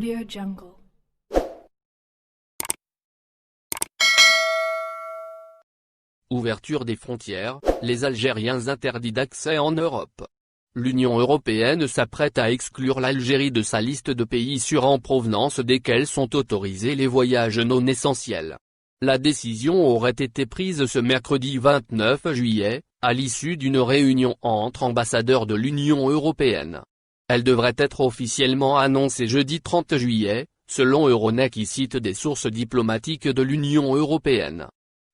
AudioJungle. Ouverture des frontières, les Algériens interdits d'accès en Europe. L'Union européenne s'apprête à exclure l'Algérie de sa liste de pays sûrs en provenance desquels sont autorisés les voyages non essentiels. La décision aurait été prise ce mercredi 29 juillet, à l'issue d'une réunion entre ambassadeurs de l'Union européenne. Elle devrait être officiellement annoncée jeudi 30 juillet, selon Euronet qui cite des sources diplomatiques de l'Union européenne.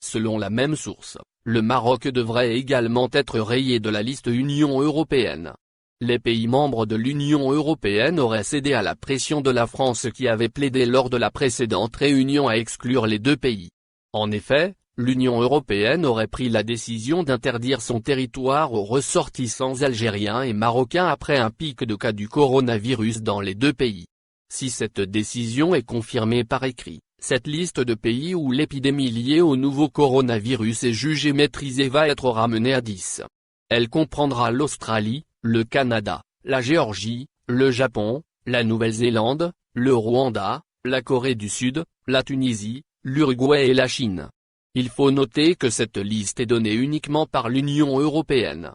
Selon la même source, le Maroc devrait également être rayé de la liste Union européenne. Les pays membres de l'Union européenne auraient cédé à la pression de la France qui avait plaidé lors de la précédente réunion à exclure les deux pays. En effet, l'Union européenne aurait pris la décision d'interdire son territoire aux ressortissants algériens et marocains après un pic de cas du coronavirus dans les deux pays. Si cette décision est confirmée par écrit, cette liste de pays où l'épidémie liée au nouveau coronavirus est jugée maîtrisée va être ramenée à 10. Elle comprendra l'Australie, le Canada, la Géorgie, le Japon, la Nouvelle-Zélande, le Rwanda, la Corée du Sud, la Tunisie, l'Uruguay et la Chine. Il faut noter que cette liste est donnée uniquement par l'Union européenne.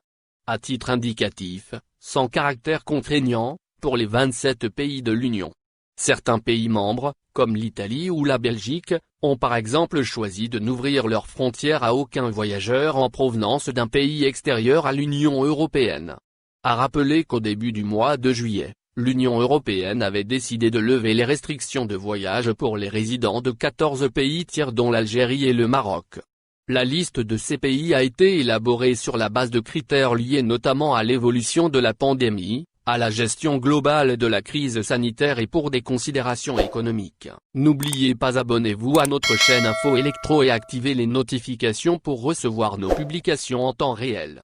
À titre indicatif, sans caractère contraignant, pour les 27 pays de l'Union. Certains pays membres, comme l'Italie ou la Belgique, ont par exemple choisi de n'ouvrir leurs frontières à aucun voyageur en provenance d'un pays extérieur à l'Union européenne. À rappeler qu'au début du mois de juillet, l'Union européenne avait décidé de lever les restrictions de voyage pour les résidents de 14 pays tiers dont l'Algérie et le Maroc. La liste de ces pays a été élaborée sur la base de critères liés notamment à l'évolution de la pandémie, à la gestion globale de la crise sanitaire et pour des considérations économiques. N'oubliez pas abonnez-vous à notre chaîne Info Electro et activez les notifications pour recevoir nos publications en temps réel.